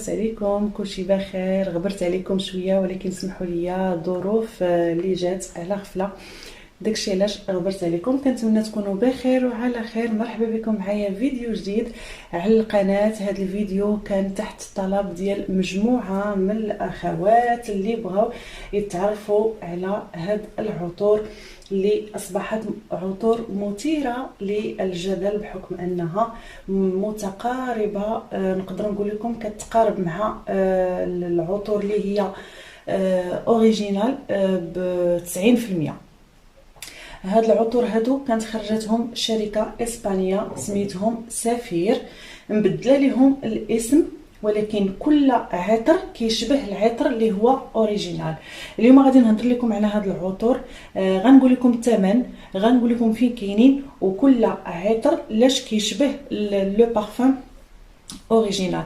لاباس عليكم؟ كلشي بخير؟ غبرت عليكم شويه ولكن سمحوا لي الظروف اللي جات على غفله، داكشي علاش غبرت عليكم. كنتمنى تكونوا بخير وعلى خير. مرحبا بكم معايا فيديو جديد على القناه. هذا الفيديو كان تحت الطلب ديال مجموعه من الاخوات اللي بغاو يتعرفوا على هاد العطور اللي اصبحت عطور مثيره للجدل بحكم انها متقاربه. نقدر نقول لكم كتقارب مع العطور اللي هي اوريجينال ب 90%. هاد العطور هادو كانت خرجتهم شركه اسبانيه سميتهم سافير، مبدله لهم الاسم ولكن كل عطر كيشبه العطر اللي هو اوريجينال. اليوم غادي نهضر لكم على هاد العطور، غنقول لكم الثمن، غنقول لكم فين كاينين، وكل عطر لاش كيشبه لو بارفان اوريجينال.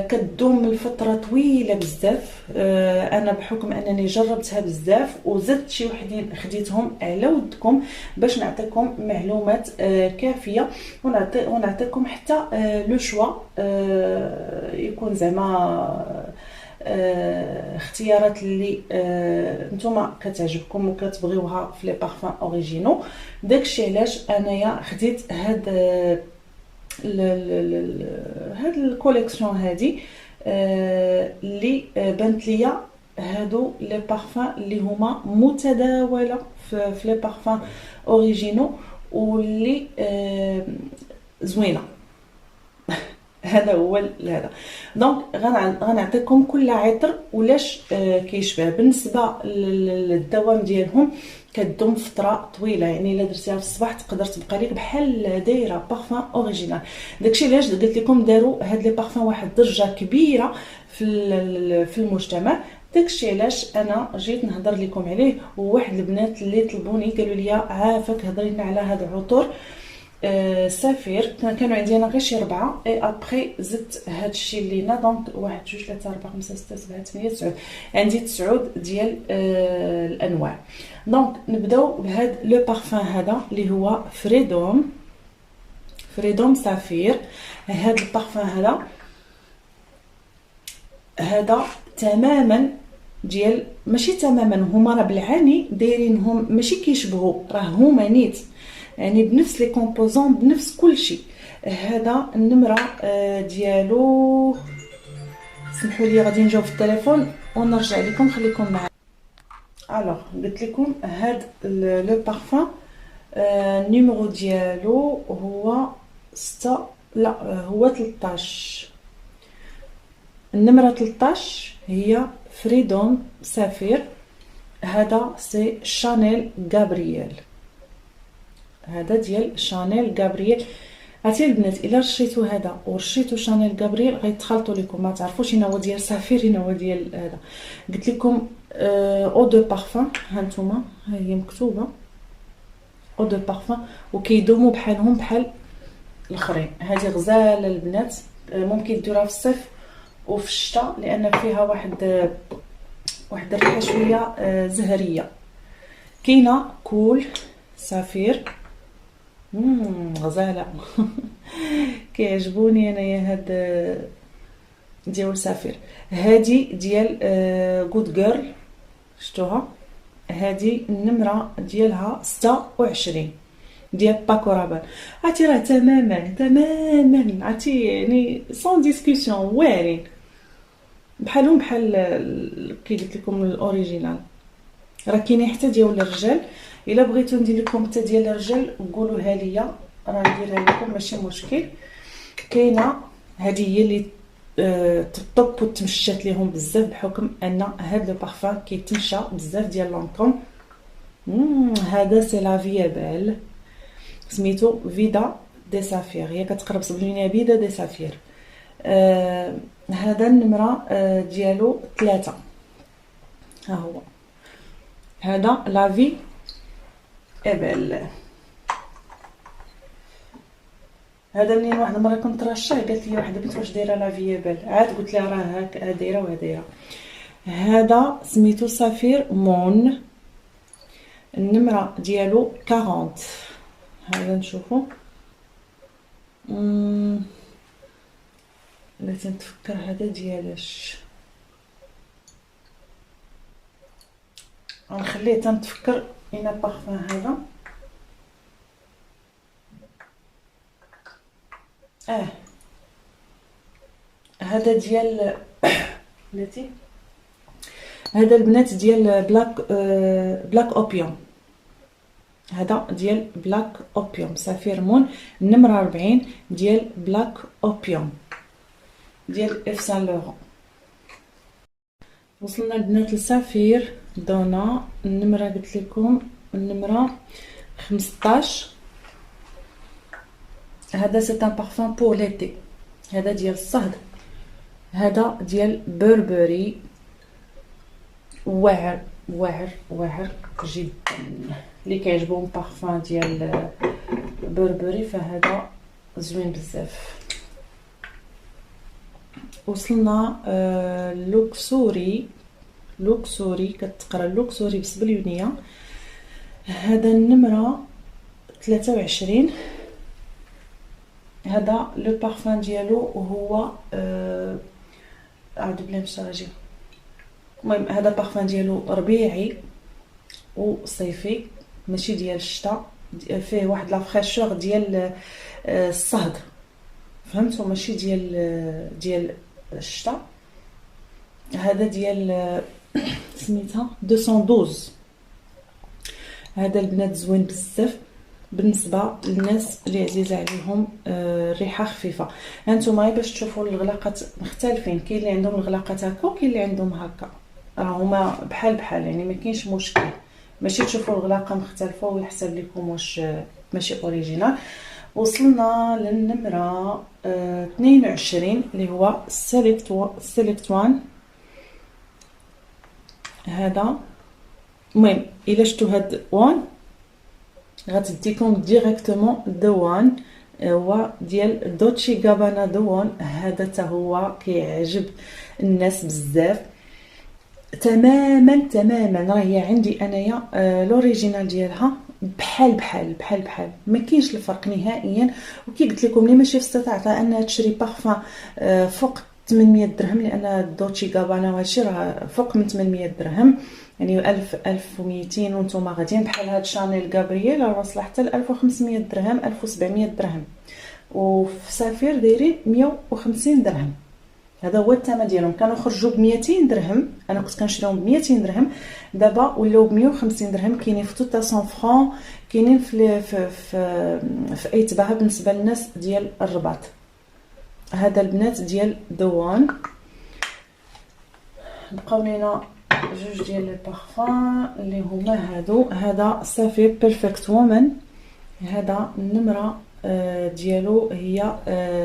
كتدوم لفتره طويله بزاف. انا بحكم انني جربتها بزاف وزدت شي وحدين خديتهم على ودكم باش نعطيكم معلومات كافيه ونعطيكم حتى لو شوا يكون زعما اختيارات اللي نتوما كتعجبكم وكتبغيوها في لي بارفان اوريجينو. داكشي علاش انايا خديت هاد هاد الكوليكسيون هادي اللي بانت ليا هادو لي بارفان اللي هما متداوله في لي بارفان اوريجينو واللي زوينه. هذا هو هذا. دونك غنعطيكم كل عطر ولاش كيشبه. بالنسبه للدوام ديالهم كدوم فتره طويله، يعني الا درتيها في الصباح تقدر تبقى لك بحال دايره بارفان اوريجينال. داكشي علاش قلت لكم داروا هاد لي بارفان واحد الدرجه كبيره في المجتمع. داكشي علاش انا جيت نهضر لكم عليه، وواحد البنات اللي طلبوني قالوا لي عافاك هضري لنا على هاد العطور سافير. كانوا عندي انا غير شي 4 اي ابري زدت هادشي اللي هنا. دونك 1 2 3 4 5 6 7 8 9 عندي 9 ديال الانواع. دونك نبداو بهاد لو بارفان هذا اللي هو فريدوم سافير. هاد البارفان هذا تماما ديال ماشي تماما، هما راه بالعاني دايرينهم ماشي كيشبهوا، راه هما نيت يعني بنفس لي كومبوزون بنفس كل شيء. هذا النمره ديالو سمحوا لي غادي نجاوب في التليفون ونرجع لكم، خليكم معايا. الوغ قلت لكم هاد لو بارفان النيميرو ديالو هو 6 لا هو 13. النمره 13 هي فريدوم سافير. هذا سي شانيل غابرييل، هذا ديال شانيل غابرييل. عرفتي البنات الا رشيتو هذا ورشيتو شانيل غابرييل غيتخلطوا لكم، ما تعرفوش هنا هو ديال سافير هنا هو ديال هذا. قلت لكم او دو بارفان، ها نتوما ها هي مكتوبه او دو بارفان وكيدوموا بحالهم بحال الاخرين. هذه غزاله البنات، ممكن ديروها في الصيف وفي الشتاء لان فيها واحد الريحه شويه زهريه. كاينه كول سافير غزاله كيعجبوني انايا هاد ديال سافير. هادي ديال غود جيرل شفتوها، هادي النمره ديالها 26 ديال باكو رابان. عرفتي راه تماما عرفتي يعني سون ديسكوسيون واعرين بحالهم بحال كي قلت لكم الاوريجينال. راه كاينين حتى ديال الرجال، الا بغيتو ندير لكم حتى ديال الرجال قولوها ليا راه نديرها لكم ماشي مشكل. كاينه هذه هي اللي تطب وتمشات ليهم بزاف بحكم ان هاد لو بارفان كيتمشى بزاف ديال لونطون. هذا سي لا فيابيل سميتو فيدا دي سافير، هي كتقرب صبلينيا فيدا دي سافير. هذا النمره ديالو 3 ها هو. هذا لافي ابل. هذا منين واحد المره كنت رشاه قالت لي واحده بنت واش دايره لافي ابل، عاد قلت لها راه هكا دايره وهدايره. هذا سميتو سافير مون، النمره ديالو 40. هذا نشوفو لا تنتفكر هذا ديالاش غنخليه تنتفكر انا بارفان هذا هذا ديال بلاتي هذا البنات ديال بلاك اوبيوم. هذا ديال بلاك اوبيوم سفير مون النمره 40 ديال بلاك اوبيوم ديال اف سان لوران. وصلنا البنات لسفير دونا النمره قلت لكم النمره 15. هذا سي ان بارفان بور ليتي. هذا ديال الصهد. هذا ديال بربري واعر واعر واعر جدا. اللي كيعجبهم بارفان ديال بربري فهذا زوين بزاف. وصلنا لوكسوري. لوكسوري كتقرا لوكسوري بسبليونيه. هذا النمره 23. هذا لو بارفان ديالو هو اعوذ بالله من الشيطان. المهم هذا بارفان ديالو ربيعي وصيفي ماشي ديال الشتاء. فيه واحد لا فريشور ديال الصهد فهمتوا ماشي ديال الشتاء. هذا ديال سميتها 212. هذا البنات زوين بزاف بالنسبه للناس اللي عزيزه عليهم الريحه خفيفه. هانتوما باش تشوفوا الغلاقات مختلفين. كاين اللي عندهم الغلاقات هكا وكاين اللي عندهم هكا راهما بحال يعني ما كاينش مشكل. ماشي تشوفوا الغلاقه مختلفه ويحسب لكم واش ماشي اوريجينال. وصلنا للنمره 22 اللي هو سيليكت وان. هذا المهم الا شفتوا هاد وان غتديكم ديريكتومون دوان. هو ديال دوتشي غابانا دوان. هذا حتى هو كيعجب الناس بزاف تماما. راهي عندي انايا لوريجينال ديالها بحال ما كاينش الفرق نهائيا. وكي قلت لكم اللي ماشي في استطاعتها انها تشري بارفان فوق 800 درهم لان دوتشي غابانا وهادشي راه فوق من 800 درهم يعني 1200 وانتم غاديين بحال هاد شانيل غابرييل راه واصله حتى ل 1500 درهم 1700 درهم. وفي سفير دايرين 150 درهم. هذا هو الثمن ديالهم. كانوا خرجوا ب 200 درهم انا كنت كنشريهم ب 200 درهم دابا ولاو ب 150 درهم. كاينين في توتا 100 فران كاينين في اي تباع بالنسبه للناس ديال الرباط. هذا البنات ديال دوان. بقاو لينا جوج ديال لي بارفان اللي هما هادو. هذا سافير بيرفكت وومن. هذا النمره ديالو هي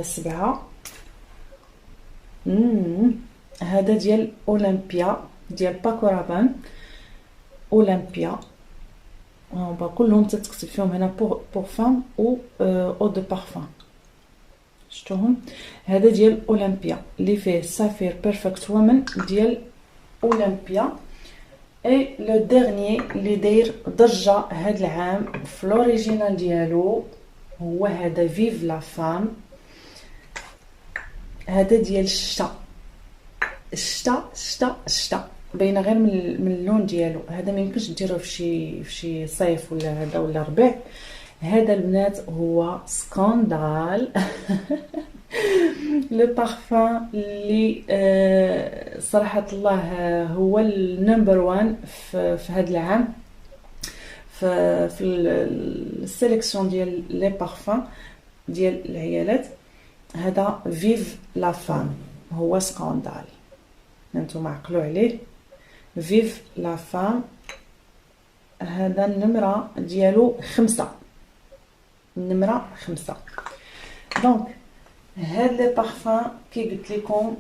7. هذا ديال اولمبيا ديال باكو رابان. اولمبيا كلهم تتكتب فيهم هنا بور فام او او دو بارفان شفتوهم. هذا ديال اولمبيا اللي فيه سافير بيرفكت وومن ديال اولمبيا. اي لو ديرنيي اللي داير ضجه هذا العام في لوريجينال ديالو هو هذا فيف لا فام. هذا ديال الشتاء باينه غير من اللون ديالو. هذا ما يمكنش ديروه في شي صيف ولا هذا ولا ربيع. هذا البنات هو سكاندال. لو بارفان اللي صراحه الله هو النمبر 1 في هذا العام في السيليكسيون ديال لي بارفان ديال العيالات. هذا فيف لا فام هو سكاندال. انتم عقلوا عليه فيف لا فام. هذا النمره ديالو 5. النمره 5. دونك هاد لي بارفان كي قلت لكم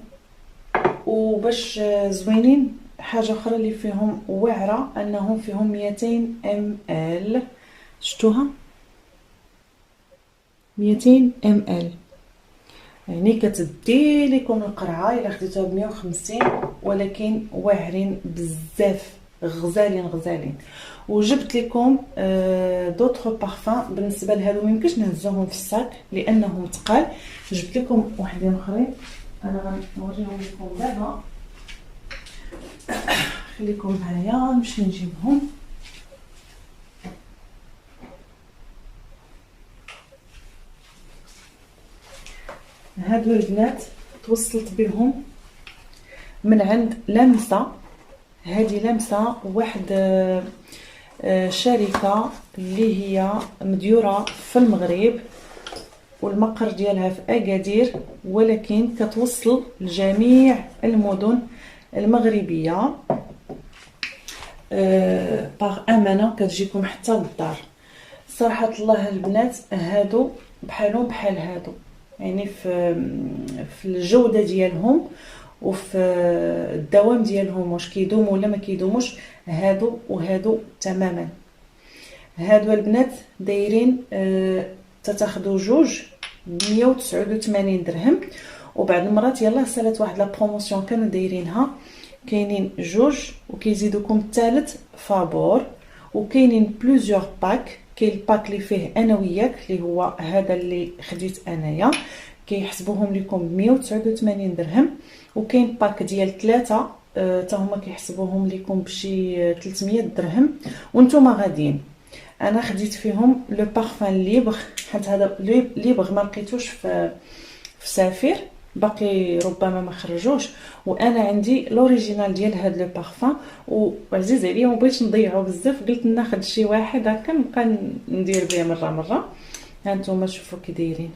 وباش زوينين. حاجه اخرى اللي فيهم واعره انهم فيهم 200 ml. شفتوها 200 ml يعني كتدي لكم القرعه الا خديتوها ب 150 ولكن واعرين بزاف غزالين. وجبت لكم دوطخ بارفان بالنسبه لهادو ما يمكنش نهزوهم في الساك لانهم ثقال. جبت لكم وحدين اخرين انا غنوريهم لكم دابا. خليكم معايا نمشي نجيبهم. هادو البنات توصلت بهم من عند لمسه. هذه لمسه واحد شركه اللي هي مديوره في المغرب والمقر ديالها في اكادير، ولكن كتوصل لجميع المدن المغربيه باغ امانه، كتجيكم حتى للدار. صراحه الله البنات هادو بحالهم بحال هادو، يعني في الجوده ديالهم وفي الدوام ديالهم، واش كيدوموا ولا ما كيدوموش. هادو وهادو تماما. هادو البنات دايرين تتاخدوا جوج ب 189 درهم، وبعد المرات يلا سالت واحد لا بروموسيون كانوا دايرينها، كاينين جوج وكيزيدوكم الثالث فابور، وكاينين بلوزيور باك. كاين الباك اللي فيه انا وياك اللي هو هذا اللي خديت انايا، كيحسبوهم لكم ب 189 درهم، وكاين باك ديال 3 حتى هما كيحسبوهم لكم بشي 300 درهم. وانتم غاديين انا خديت فيهم لو بارفان ليبر، حيت هذا ليبر ما لقيتوش في سافير، باقي ربما ما خرجوش، وانا عندي لوريجينال ديال هاد لو بارفان وعزيز عليا، ما بغيتش نضيعو بزاف، قلت ناخذ شي واحد هكا نبقى ندير به مره. ها نتوما شوفوا كي دايرين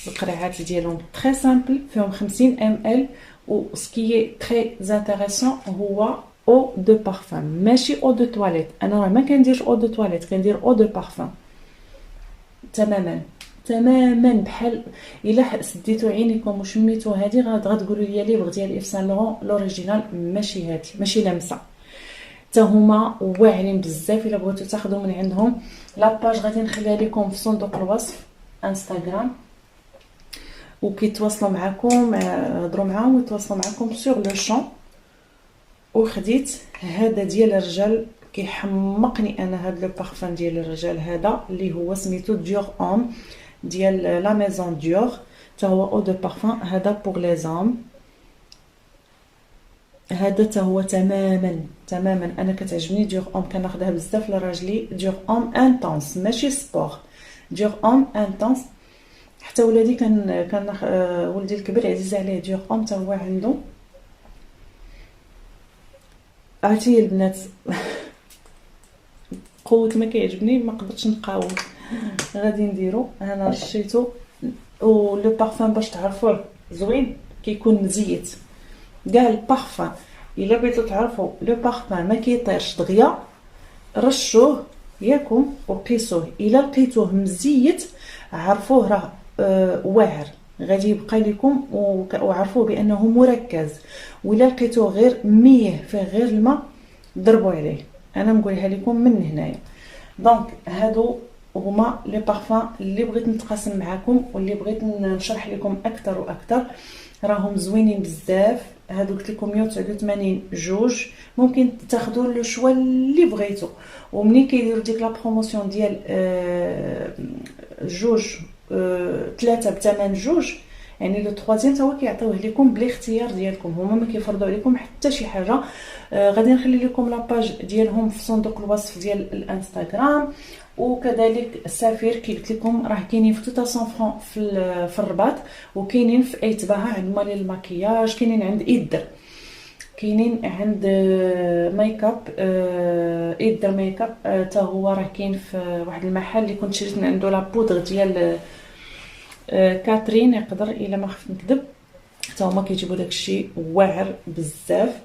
القرعات ديالهم تري سامبل، فيهم 50 ml. و سكي تري انتريسون هو او دو بارفان، ماشي او دو تواليت. انا راه ما كنديرش او دو تواليت، كندير او دو بارفان تماما بحال الا سديتو عينيكم وشميتو هذه غتقولوا لي ليبر ديال ايف سان لورون لوريجينال، ماشي هذه، ماشي لمسه. حتى هما واعرين بزاف. الا بغيتو تاخذوا من عندهم لاباج غادي نخليها لكم في صندوق الوصف انستغرام، وكيتواصلوا معكم، هضروا معاهم ويتواصلوا معكم سور لو شون. وخديت هذا ديال الرجال، كيحمقني انا هذا لو بارفان ديال الرجال هذا اللي هو سميتو ديور اوم ديال لا ميزون ديور، حتى هو او دو بارفان. هذا بور لي زام، هذا حتى هو تماما انا كتعجبني ديور اوم، كناخذها بزاف لراجلي. ديور اوم انتونس ماشي سبور، ديور اوم انتونس. حتى ولادي كان ولدي الكبير عزيز عليه ديور اوم، حتى هو عنده. عرفتي البنات قوه ما كيعجبني ما قدرتش نقاوم، غادي نديرو. انا رشيتو، ولو بارفان باش تعرفوه زوين كيكون مزيت. كاع البارفان الا بغيتو تعرفوا لو بارفان ما كيطيرش دغيا، رشوه ياكم وقيسوه. الا لقيتوه مزيت عرفوه راه واعر، غادي يبقى لكم، وعرفوه بانه مركز. ولا لقيتوه غير ميه فيه غير الماء ضربوا عليه. انا نقولها لكم من هنايا. دونك هادو هما لي بارفان اللي بغيت نتقاسم معكم، واللي بغيت نشرح لكم اكثر واكثر. راهم زوينين بزاف. هادو قلت لكم 189 جوج، ممكن تاخذوا لو شوا اللي بغيتو. ومنين كيديروا ديك لا بروموسيون ديال جوج 3 بثمن جوج، يعني لو تروازيام تا هو كيعطيوه لكم بالاختيار ديالكم، هما ما كيفرضوا عليكم حتى شي حاجه. غادي نخلي لكم لاباج ديالهم في صندوق الوصف ديال الانستغرام. وكذلك السفير كي قلت لكم راه كاينين في 300 فرون في الرباط، وكاينين في ايتباها عند مالي المكياج، كاينين عند ايدر، كاينين عند ميك اب ايدر ميك اب حتى هو راه كاين في واحد المحل اللي كنت شريت من عنده لا بودر ديال كاترين يقدر الا ما خفت نكذب، حتى هما كيجيبوا داكشي واعر بزاف.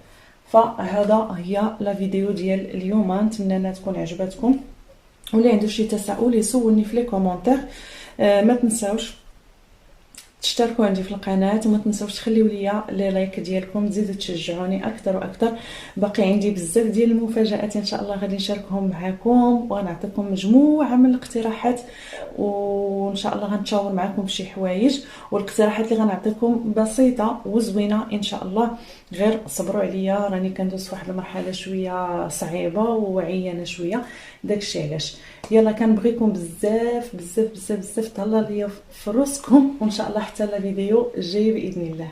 فهذا هي لا فيديو ديال اليوم، نتمنى انها تكون عجبتكم. ولا عنده شي تساؤل يسولني في لي كومونتير. ما تنساوش تشتركوا عندي في القناه، وما تنساوش تخليوا لي لي لايك ديالكم، تزيدوا تشجعوني اكثر واكثر. باقي عندي بزاف ديال المفاجات ان شاء الله غادي نشاركهم معكم، وغنعطيكم مجموعه من الاقتراحات، وان شاء الله غنتشاور معكم بشي حوايج. والاقتراحات اللي غنعطيكم بسيطه وزوينه ان شاء الله، غير صبروا عليا، راني كندوز واحد المرحله شويه صعيبه وعيانه شويه، داكشي علاش. يلا كنبغيكم بزاف بزاف بزاف بزاف، تهلا ليا في راسكم، وان شاء الله حتى الفيديو الجاي باذن الله.